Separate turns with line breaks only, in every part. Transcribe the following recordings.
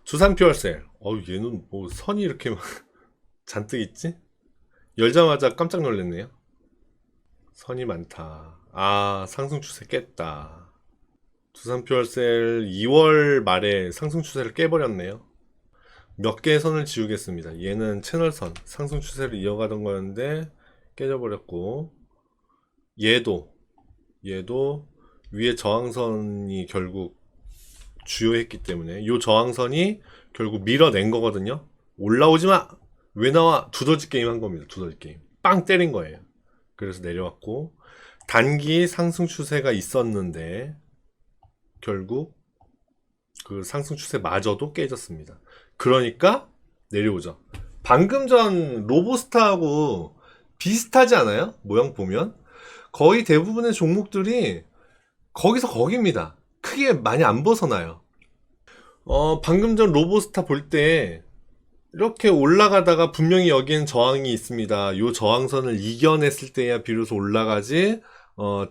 두산 퓨어셀. 얘는 뭐 선이 이렇게 막 잔뜩 있지? 열자마자 깜짝 놀랐네요. 선이 많다. 상승 추세 깼다. 두산 퓨어셀 2월 말에 상승 추세를 깨버렸네요. 몇 개의 선을 지우겠습니다. 얘는 채널선 상승 추세를 이어가던 거였는데 깨져버렸고, 얘도 위에 저항선이 결국 주요했기 때문에 이 저항선이 결국 밀어낸 거거든요. 올라오지 마! 왜 나와? 두더지 게임 한 겁니다. 두더지 게임. 빵 때린 거예요. 그래서 내려왔고, 단기 상승 추세가 있었는데 결국 그 상승 추세마저도 깨졌습니다. 그러니까 내려오죠. 방금 전 로보스타하고 비슷하지 않아요? 모양 보면 거의 대부분의 종목들이 거기서 거기입니다. 크게 많이 안 벗어나요. 방금 전 로보스타 볼 때 이렇게 올라가다가 분명히 여기엔 저항이 있습니다. 요 저항선을 이겨냈을 때야 비로소 올라가지.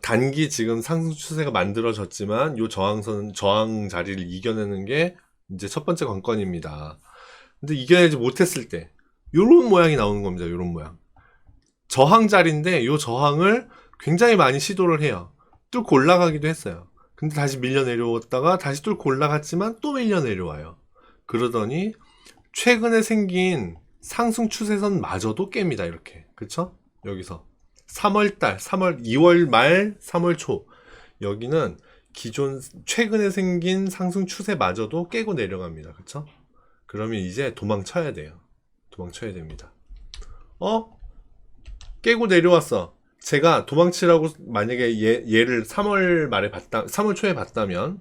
단기 지금 상승 추세가 만들어졌지만 요 저항 자리를 이겨내는 게 이제 첫 번째 관건입니다. 근데 이겨내지 못했을 때 요런 모양이 나오는 겁니다. 요런 모양. 저항 자리인데 요 저항을 굉장히 많이 시도를 해요. 뚫고 올라가기도 했어요. 근데 다시 밀려 내려왔다가 다시 뚫고 올라갔지만 또 밀려 내려와요. 그러더니 최근에 생긴 상승 추세선 마저도 깹니다. 이렇게. 그쵸? 여기서 2월 말 3월 초 여기는 기존 최근에 생긴 상승 추세마저도 깨고 내려갑니다. 그쵸? 그러면 이제 도망쳐야 돼요. 도망쳐야 됩니다. 깨고 내려왔어. 제가 도망치라고 만약에 얘를 3월 초에 봤다면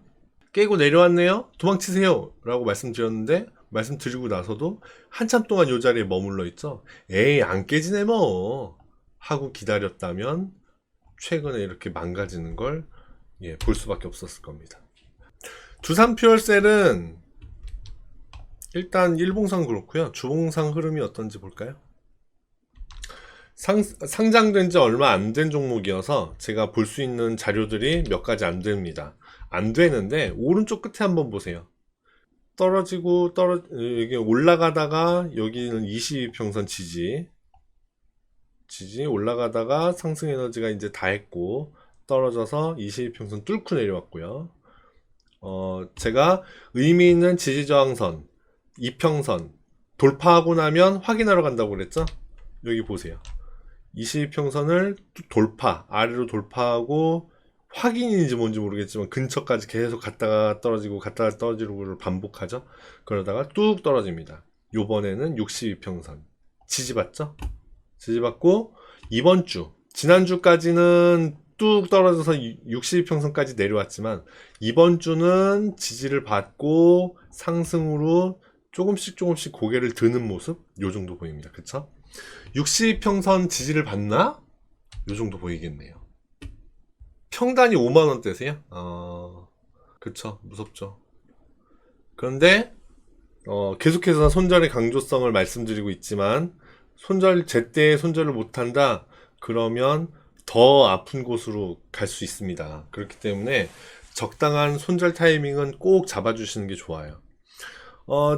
깨고 내려왔네요. 도망치세요. 라고 말씀드리고 나서도 한참 동안 요 자리에 머물러 있죠. 에이, 안 깨지네 뭐 하고 기다렸다면 최근에 이렇게 망가지는 걸 볼 수밖에 없었을 겁니다. 두산 퓨어셀은 일단 일봉상 그렇고요. 주봉상 흐름이 어떤지 볼까요? 상장된 지 얼마 안 된 종목이어서 제가 볼 수 있는 자료들이 몇 가지 안 됩니다. 안 되는데 오른쪽 끝에 한번 보세요. 이게 올라가다가 여기는 22평선 지지 올라가다가 상승 에너지가 이제 다 했고 떨어져서 22평선 뚫고 내려왔고요. 제가 의미 있는 지지 저항선 이평선 돌파하고 나면 확인하러 간다고 그랬죠? 여기 보세요. 22평선을 아래로 돌파하고 확인인지 뭔지 모르겠지만 근처까지 계속 갔다가 떨어지고를 반복하죠. 그러다가 뚝 떨어집니다. 요번에는 62평선 지지받죠? 지지받고 이번 주 지난주까지는 뚝 떨어져서 62평선까지 내려왔지만 이번 주는 지지를 받고 상승으로 조금씩 고개를 드는 모습 요 정도 보입니다. 그쵸? 62평선 지지를 받나? 요 정도 보이겠네요. 평단이 5만원대세요? 그쵸. 무섭죠. 그런데 계속해서 손절의 강조성을 말씀드리고 있지만 제때에 손절을 못한다? 그러면 더 아픈 곳으로 갈 수 있습니다. 그렇기 때문에 적당한 손절 타이밍은 꼭 잡아주시는 게 좋아요.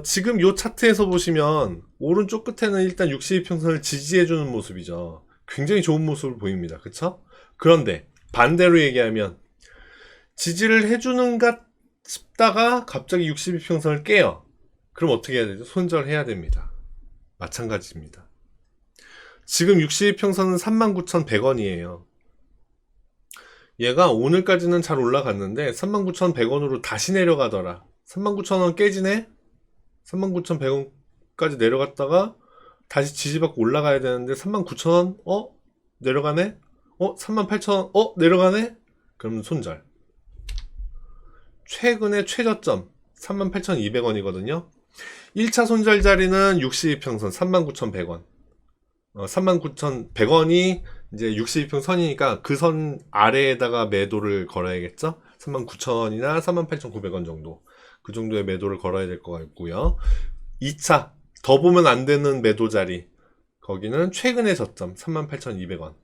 지금 요 차트에서 보시면 오른쪽 끝에는 일단 62평선을 지지해주는 모습이죠. 굉장히 좋은 모습을 보입니다. 그쵸? 그런데 반대로 얘기하면 지지를 해주는가 싶다가 갑자기 62평선을 깨요. 그럼 어떻게 해야 되죠? 손절해야 됩니다. 마찬가지입니다. 지금 62평선은 39,100원이에요. 얘가 오늘까지는 잘 올라갔는데 39,100원으로 다시 내려가더라. 39,000원 깨지네? 39,100원까지 내려갔다가 다시 지지받고 올라가야 되는데 39,000원? 내려가네? 38,000원? 내려가네? 그럼 손절. 최근의 최저점 38,200원이거든요. 1차 손절 자리는 62평선 39,100원. 39,100원이 이제 62평선이니까 그 선 아래에다가 매도를 걸어야겠죠? 39,000원이나 38,900원 정도. 그 정도의 매도를 걸어야 될 것 같고요. 2차 더 보면 안 되는 매도 자리 거기는 최근의 저점 38,200원.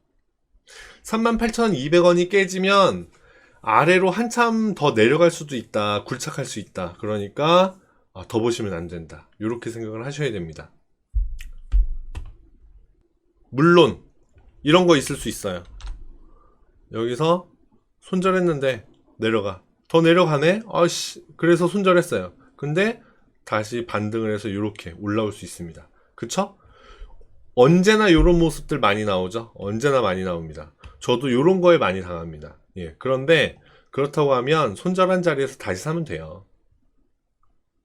38,200원이 깨지면 아래로 한참 더 내려갈 수도 있다. 굴착할 수 있다. 그러니까 더 보시면 안 된다. 이렇게 생각을 하셔야 됩니다. 물론 이런 거 있을 수 있어요. 여기서 손절했는데 내려가. 더 내려가네? 아씨, 그래서 손절했어요. 근데 다시 반등을 해서 이렇게 올라올 수 있습니다. 그쵸? 언제나 이런 모습들 많이 나오죠. 언제나 많이 나옵니다. 저도 이런 거에 많이 당합니다. 예, 그런데 그렇다고 하면 손절한 자리에서 다시 사면 돼요.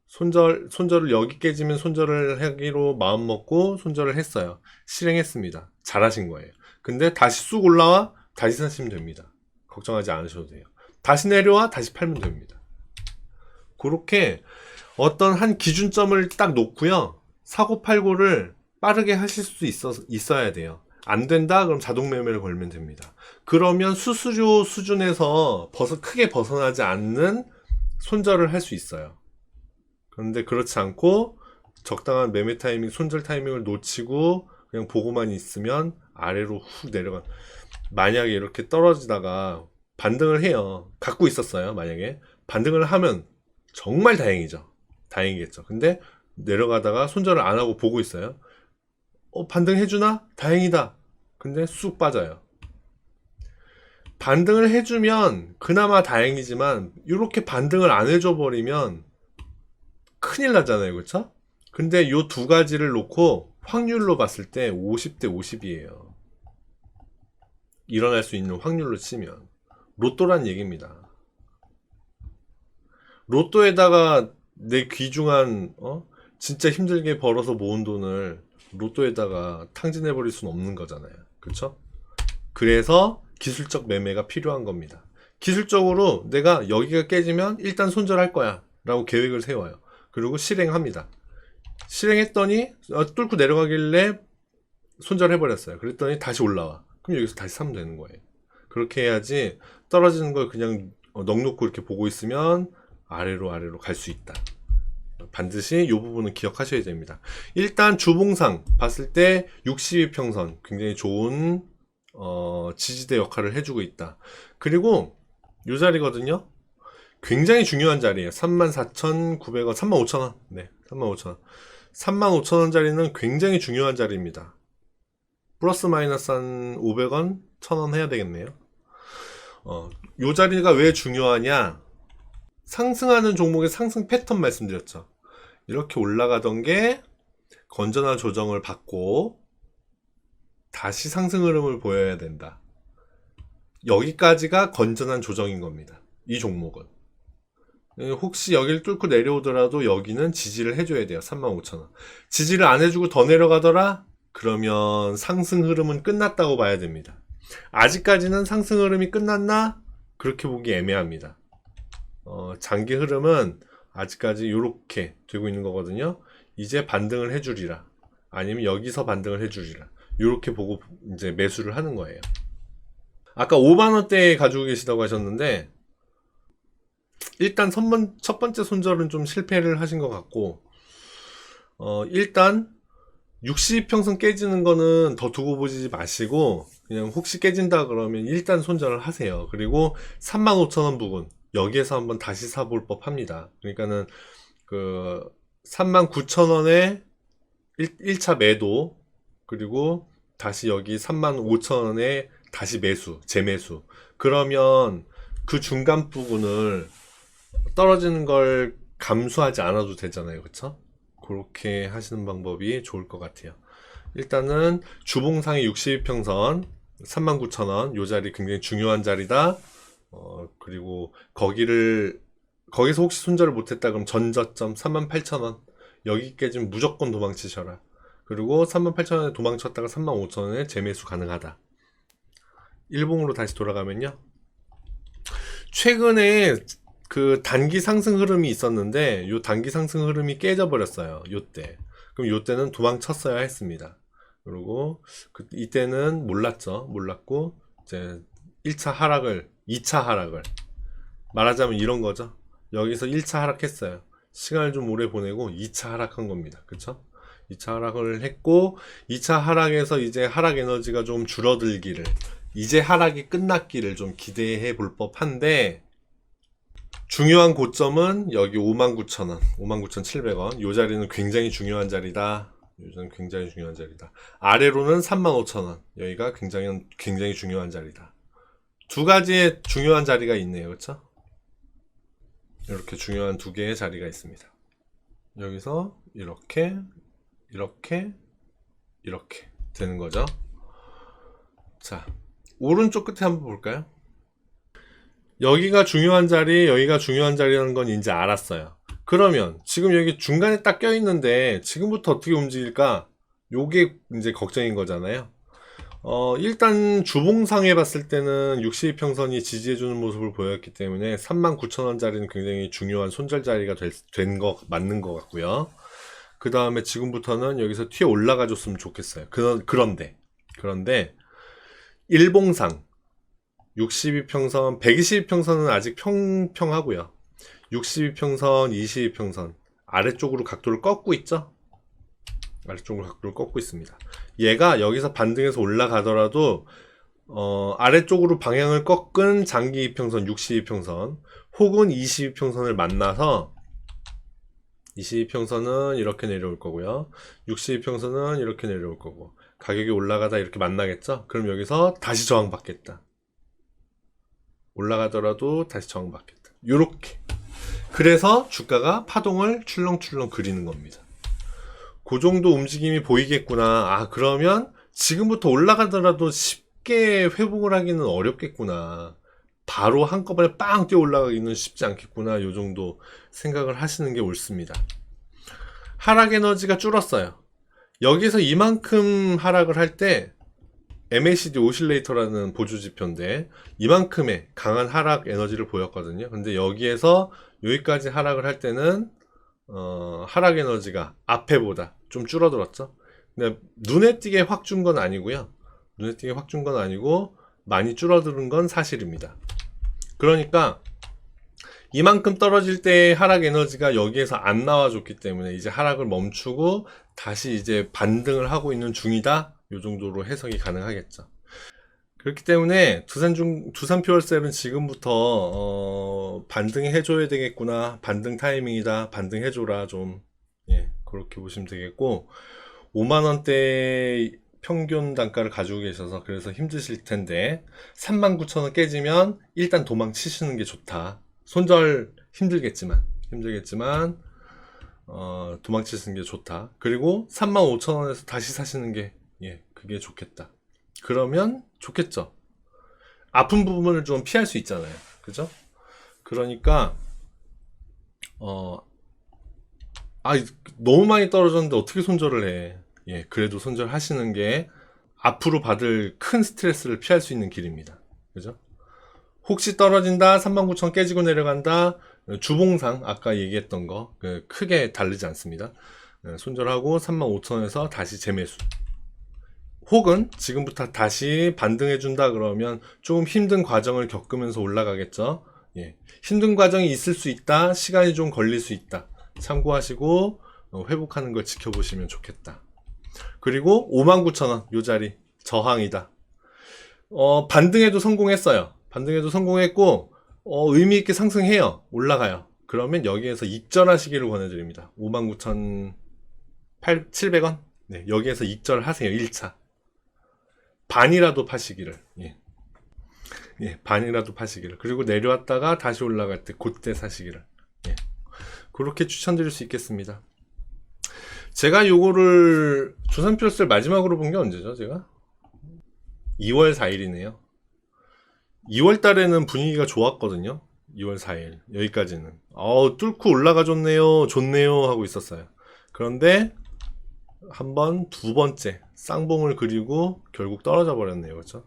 손절을 여기 깨지면 손절을 하기로 마음 먹고 손절을 했어요. 실행했습니다. 잘하신 거예요. 근데 다시 쑥 올라와 다시 사시면 됩니다. 걱정하지 않으셔도 돼요. 다시 내려와 다시 팔면 됩니다. 그렇게 어떤 한 기준점을 딱 놓고요. 사고 팔고를 빠르게 하실 수 있어야 돼요. 안 된다? 그럼 자동 매매를 걸면 됩니다. 그러면 수수료 수준에서 크게 벗어나지 않는 손절을 할 수 있어요. 그런데 그렇지 않고 적당한 매매 타이밍, 손절 타이밍을 놓치고 그냥 보고만 있으면 아래로 훅 내려가. 만약에 이렇게 떨어지다가 반등을 해요. 갖고 있었어요. 만약에 반등을 하면 정말 다행이죠. 다행이겠죠. 근데 내려가다가 손절을 안 하고 보고 있어요. 반등해주나? 다행이다. 근데 쑥 빠져요. 반등을 해주면 그나마 다행이지만 이렇게 반등을 안 해줘 버리면 큰일 나잖아요. 그쵸? 근데 요 두 가지를 놓고 확률로 봤을 때 50대 50이에요. 일어날 수 있는 확률로 치면 로또란 얘기입니다. 로또에다가 내 귀중한 진짜 힘들게 벌어서 모은 돈을 로또에다가 탕진해버릴 수는 없는 거잖아요. 그쵸? 그래서 기술적 매매가 필요한 겁니다. 기술적으로 내가 여기가 깨지면 일단 손절할 거야 라고 계획을 세워요. 그리고 실행합니다. 실행했더니 뚫고 내려가길래 손절해버렸어요. 그랬더니 다시 올라와. 그럼 여기서 다시 사면 되는 거예요. 그렇게 해야지 떨어지는 걸 그냥 넋놓고 이렇게 보고 있으면 아래로 갈 수 있다. 반드시 이 부분은 기억하셔야 됩니다. 일단 주봉상 봤을 때 62평선 굉장히 좋은 지지대 역할을 해주고 있다. 그리고 이 자리거든요. 굉장히 중요한 자리예요. 34,900원, 35,000원. 네, 35,000원. 35,000원 자리는 굉장히 중요한 자리입니다. 플러스 마이너스 한 500원, 1,000원 해야 되겠네요. 요 자리가 왜 중요하냐? 상승하는 종목의 상승 패턴 말씀드렸죠. 이렇게 올라가던 게 건전한 조정을 받고 다시 상승 흐름을 보여야 된다. 여기까지가 건전한 조정인 겁니다. 이 종목은. 혹시 여기를 뚫고 내려오더라도 여기는 지지를 해줘야 돼요. 35,000원. 지지를 안 해주고 더 내려가더라? 그러면 상승 흐름은 끝났다고 봐야 됩니다. 아직까지는 상승 흐름이 끝났나? 그렇게 보기 애매합니다. 장기 흐름은 아직까지 이렇게 되고 있는 거거든요. 이제 반등을 해주리라. 아니면 여기서 반등을 해주리라. 이렇게 보고 이제 매수를 하는 거예요. 아까 5만원대에 가지고 계시다고 하셨는데, 일단 첫 번째 손절은 좀 실패를 하신 것 같고, 일단 60평선 깨지는 거는 더 두고 보지 마시고 그냥 혹시 깨진다 그러면 일단 손절을 하세요. 그리고 35,000원 부근 여기에서 한번 다시 사볼 법 합니다. 그러니까는 그 39,000원에 1차 매도, 그리고 다시 여기 35,000원에 다시 매수, 재매수. 그러면 그 중간 부분을 떨어지는 걸 감수하지 않아도 되잖아요. 그쵸? 그렇게 하시는 방법이 좋을 것 같아요. 일단은 주봉상의 62평선 39,000원 요 자리 굉장히 중요한 자리다. 그리고 거기서 혹시 손절을 못했다 그럼 전저점 38,000원 여기 깨지면 무조건 도망치셔라. 그리고 38,000원에 도망쳤다가 35,000원에 재매수 가능하다. 일봉으로 다시 돌아가면요, 최근에 그 단기 상승 흐름이 있었는데 요 단기 상승 흐름이 깨져 버렸어요. 요때. 그럼 요때는 도망쳤어야 했습니다. 그리고 이때는 몰랐고 이제 1차 하락을 2차 하락을 말하자면 이런 거죠. 여기서 1차 하락했어요. 시간을 좀 오래 보내고 2차 하락한 겁니다. 그쵸? 2차 하락을 했고 2차 하락에서 이제 하락 에너지가 좀 줄어들기를, 이제 하락이 끝났기를 좀 기대해 볼 법한데 중요한 고점은 여기 59,000원, 59,700원. 요 자리는 굉장히 중요한 자리다. 요즘 굉장히 중요한 자리다. 아래로는 35,000원. 여기가 굉장히 중요한 자리다. 두 가지의 중요한 자리가 있네요. 그렇죠? 이렇게 중요한 두 개의 자리가 있습니다. 여기서 이렇게 되는 거죠. 자, 오른쪽 끝에 한번 볼까요? 여기가 중요한 자리, 여기가 중요한 자리라는 건 이제 알았어요. 그러면 지금 여기 중간에 딱 껴있는데 지금부터 어떻게 움직일까? 요게 이제 걱정인 거잖아요. 일단 주봉상에 봤을 때는 62평선이 지지해주는 모습을 보였기 때문에 39,000원짜리는 굉장히 중요한 손절 자리가 된 거 맞는 것 같고요. 그 다음에 지금부터는 여기서 튀어 올라가 줬으면 좋겠어요. 그런데 일봉상 62평선, 122평선은 아직 평평하고요. 62평선, 22평선 아래쪽으로 각도를 꺾고 있죠? 아래쪽으로 각도를 꺾고 있습니다. 얘가 여기서 반등해서 올라가더라도 아래쪽으로 방향을 꺾은 장기 이평선 62평선 혹은 22평선을 만나서 22평선은 이렇게 내려올 거고요. 62평선은 이렇게 내려올 거고 가격이 올라가다 이렇게 만나겠죠? 그럼 여기서 다시 저항받겠다. 올라가더라도 다시 저항받겠다. 요렇게. 그래서 주가가 파동을 출렁출렁 그리는 겁니다. 그 정도 움직임이 보이겠구나. 아, 그러면 지금부터 올라가더라도 쉽게 회복을 하기는 어렵겠구나. 바로 한꺼번에 빵 뛰어 올라가기는 쉽지 않겠구나. 요 정도 생각을 하시는 게 옳습니다. 하락 에너지가 줄었어요. 여기서 이만큼 하락을 할 때 MACD 오실레이터라는 보조 지표인데 이만큼의 강한 하락 에너지를 보였거든요. 근데 여기에서 여기까지 하락을 할 때는 하락 에너지가 앞에보다 좀 줄어들었죠. 근데 눈에 띄게 확 준 건 아니고요. 눈에 띄게 확 준 건 아니고 많이 줄어드는 건 사실입니다. 그러니까 이만큼 떨어질 때 하락 에너지가 여기에서 안 나와줬기 때문에 이제 하락을 멈추고 다시 이제 반등을 하고 있는 중이다. 요 정도로 해석이 가능하겠죠. 그렇기 때문에 두산 퓨얼셀은 지금부터 반등해줘야 되겠구나. 반등 타이밍이다. 반등해줘라 좀. 예, 그렇게 보시면 되겠고 5만원대 평균 단가를 가지고 계셔서 그래서 힘드실 텐데 39,000원 깨지면 일단 도망치시는 게 좋다. 손절 힘들겠지만 도망치시는 게 좋다. 그리고 35,000원에서 다시 사시는 게 그게 좋겠다. 그러면 좋겠죠. 아픈 부분을 좀 피할 수 있잖아요. 그죠? 그러니까 너무 많이 떨어졌는데 어떻게 손절을 해. 그래도 손절하시는 게 앞으로 받을 큰 스트레스를 피할 수 있는 길입니다. 그죠? 혹시 떨어진다, 39,000 깨지고 내려간다, 주봉상 아까 얘기했던 거 크게 다르지 않습니다. 손절하고 35,000원에서 다시 재매수. 혹은 지금부터 다시 반등해준다 그러면 조금 힘든 과정을 겪으면서 올라가겠죠. 힘든 과정이 있을 수 있다. 시간이 좀 걸릴 수 있다. 참고하시고 회복하는 걸 지켜보시면 좋겠다. 그리고 59,000원 요 자리 저항이다. 반등에도 성공했어요. 반등에도 성공했고 의미있게 상승해요. 올라가요. 그러면 여기에서 익절하시기를 권해드립니다. 59,700원 여기에서 익절하세요. 1차 반이라도 파시기를. 반이라도 파시기를. 그리고 내려왔다가 다시 올라갈 때 그때 사시기를. 그렇게 추천드릴 수 있겠습니다. 제가 요거를 두산퓨얼셀 마지막으로 본 게 언제죠? 제가 2월 4일이네요 2월 달에는 분위기가 좋았거든요. 2월 4일 여기까지는 뚫고 올라가 좋네요 하고 있었어요. 그런데 한번 두 번째 쌍봉을 그리고 결국 떨어져 버렸네요. 그렇죠?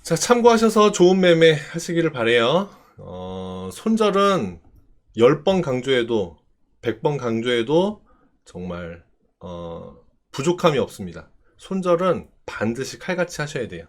자, 참고하셔서 좋은 매매 하시기를 바래요. 손절은 10번 강조해도 100번 강조해도 정말 부족함이 없습니다. 손절은 반드시 칼같이 하셔야 돼요.